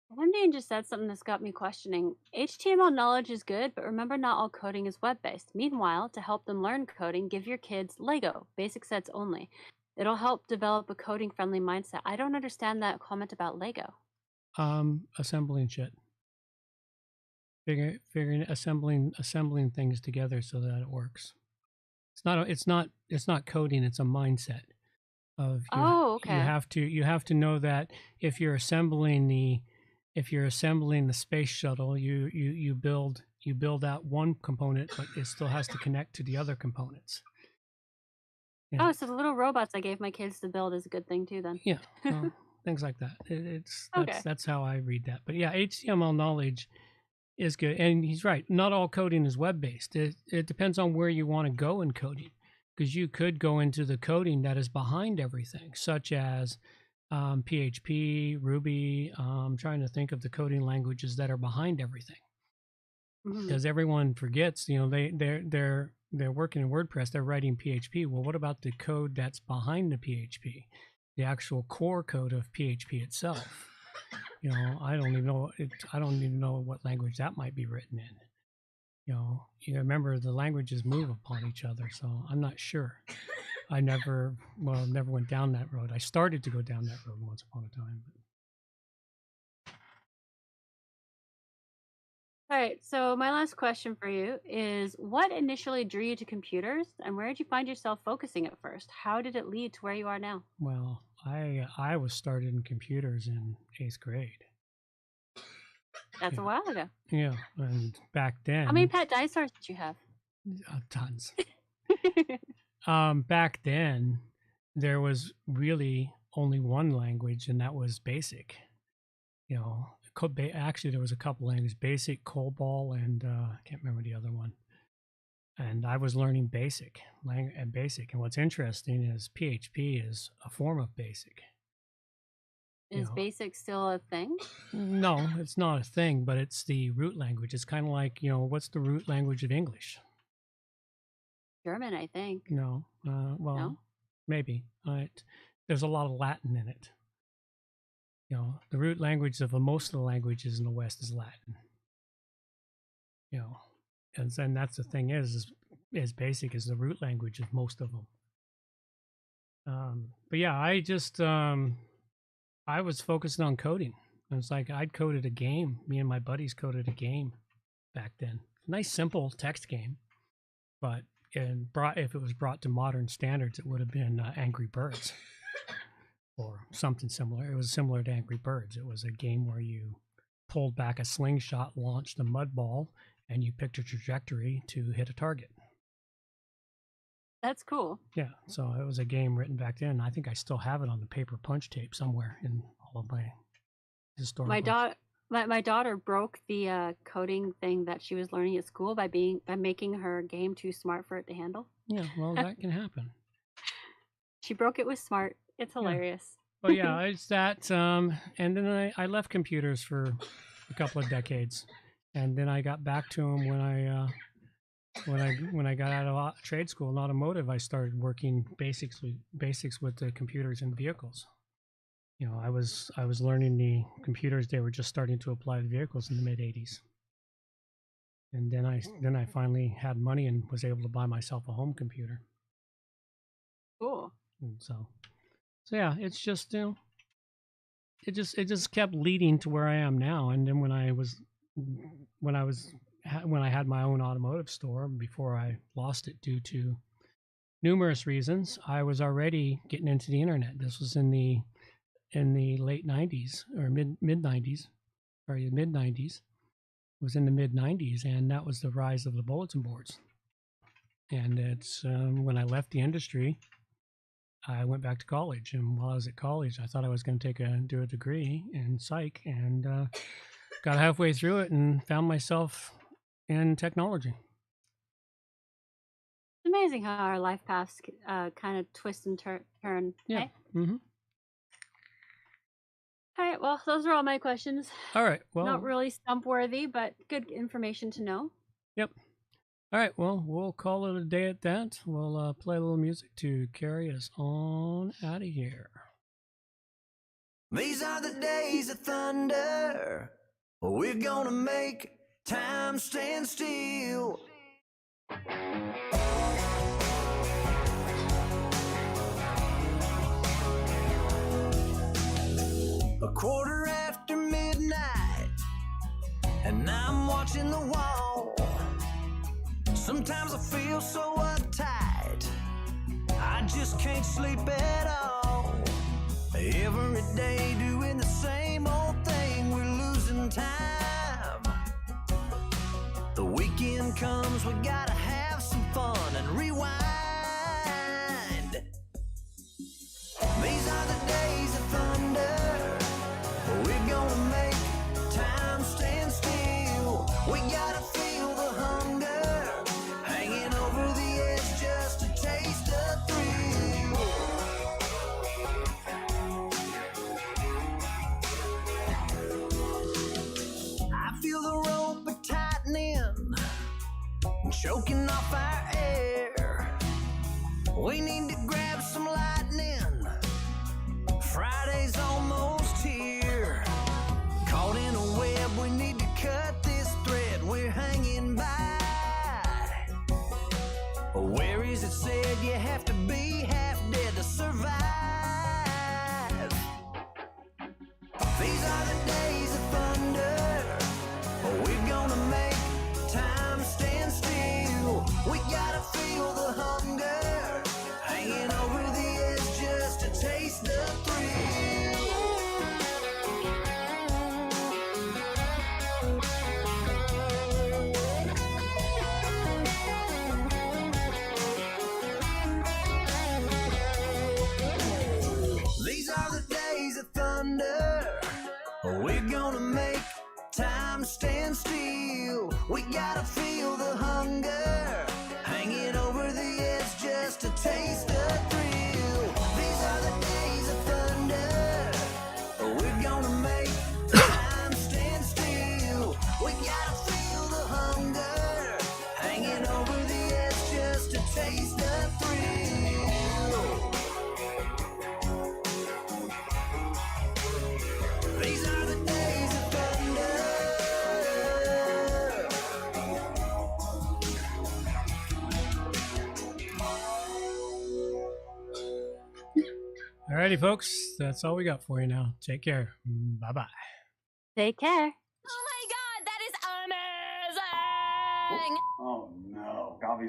One day just said something that's got me questioning. HTML knowledge is good, but remember, not all coding is web-based. Meanwhile, to help them learn coding, give your kids Lego, basic sets only. It'll help develop a coding-friendly mindset. I don't understand that comment about Lego. Assembling shit. Figuring assembling things together so that it works. It's not coding, it's a mindset of okay. you have to know that if you're assembling the space shuttle, you build out one component, but it still has to connect to the other components. Yeah. Oh, so the little robots I gave my kids to build is a good thing too, then. Yeah, well, things like that. Okay. That's how I read that. But yeah, HTML knowledge is good, and he's right. Not all coding is web-based. It depends on where you want to go in coding, because you could go into the coding that is behind everything, such as PHP, Ruby. I'm trying to think of the coding languages that are behind everything, because everyone forgets. They're working in WordPress. They're writing PHP. Well, what about the code that's behind the PHP, the actual core code of PHP itself? I don't even know what language that might be written in. You remember the languages move upon each other, so I'm not sure. I never went down that road. I started to go down that road once upon a time. All right, so my last question for you is, what initially drew you to computers, and where did you find yourself focusing at first? How did it lead to where you are now? Well, I was started in computers in 8th grade. That's a while ago. Yeah, and back then... How many pet dinosaurs did you have? Tons. Back then, there was really only one language, and that was BASIC. Actually, there was a couple languages: BASIC, COBOL, and I can't remember the other one. And I was learning BASIC. And what's interesting is PHP is a form of BASIC. Is BASIC still a thing? No, it's not a thing, but it's the root language. It's kind of like, what's the root language of English? German, I think. No. Well, no? Maybe. There's a lot of Latin in it. The root language of most of the languages in the West is Latin. And then that's the thing is BASIC is the root language of most of them. But yeah, I just I was focused on coding. It was like I'd coded a game. Me and my buddies coded a game back then. Nice, simple text game, but if it was brought to modern standards, it would have been Angry Birds or something similar. It was similar to Angry Birds. It was a game where you pulled back a slingshot, launched a mud ball, and you picked a trajectory to hit a target. That's cool. Yeah, so it was a game written back then. I think I still have it on the paper punch tape somewhere in all of my historical. My daughter broke the coding thing that she was learning at school by making her game too smart for it to handle. Yeah, well, that can happen. She broke it with smart. It's hilarious. Well, yeah, it's that. And then I left computers for a couple of decades, and then I got back to them when I got out of trade school in automotive. I started working basics with the computers in vehicles. You know, I was learning the computers. They were just starting to apply to vehicles in the mid '80s, and then I finally had money and was able to buy myself a home computer. Cool. And so yeah, it's just, you know, it just kept leading to where I am now. And then when I had my own automotive store before I lost it due to numerous reasons, I was already getting into the internet. This was in the late '90s or mid '90s, sorry, mid '90s. It was in the mid '90s, and that was the rise of the bulletin boards. And it's when I left the industry, I went back to college, and while I was at college, I thought I was going to do a degree in psych, and got halfway through it and found myself in technology. It's amazing how our life paths kind of twist and turn. Yeah. Hey? Mm-hmm. All right. Well, those are all my questions. All right. Well, Not really stump worthy, but good information to know. Yep. All right. Well, we'll call it a day at that. We'll play a little music to carry us on out of here. These are the days of thunder. We're gonna make time stand still. A quarter after midnight, and I'm watching the wall. Sometimes I feel so uptight, I just can't sleep at all. Every day doing the same old thing, we're losing time. The weekend comes, we gotta have some fun and rewind. These are the days of thunder. We're gonna make time stand still. We gotta feel the hunger, hanging over the edge just to taste the thrill. I feel the rope tightening, choking off our air. We need to grab some lightning. Friday's almost here. Caught in a web, we need to cut this thread we're hanging by. Where is it said you have to be half dead to survive? These are the days of thunder. We're gonna make time stand still. We gotta feel the hunger, hanging over the edge just to taste the thrill. These are the days of thunder. We're gonna make time stand still. We gotta feel the hunger, hanging over the edge just to taste the thrill. These are the days of thunder. We're gonna make time stand still. We gotta feel the hunger, hanging over the edge just to taste the thrill. These are the days of thunder. Alrighty, folks. That's all we got for you now. Take care. Bye-bye. Take care. Oh my god, that is amazing! Oh no, Gavi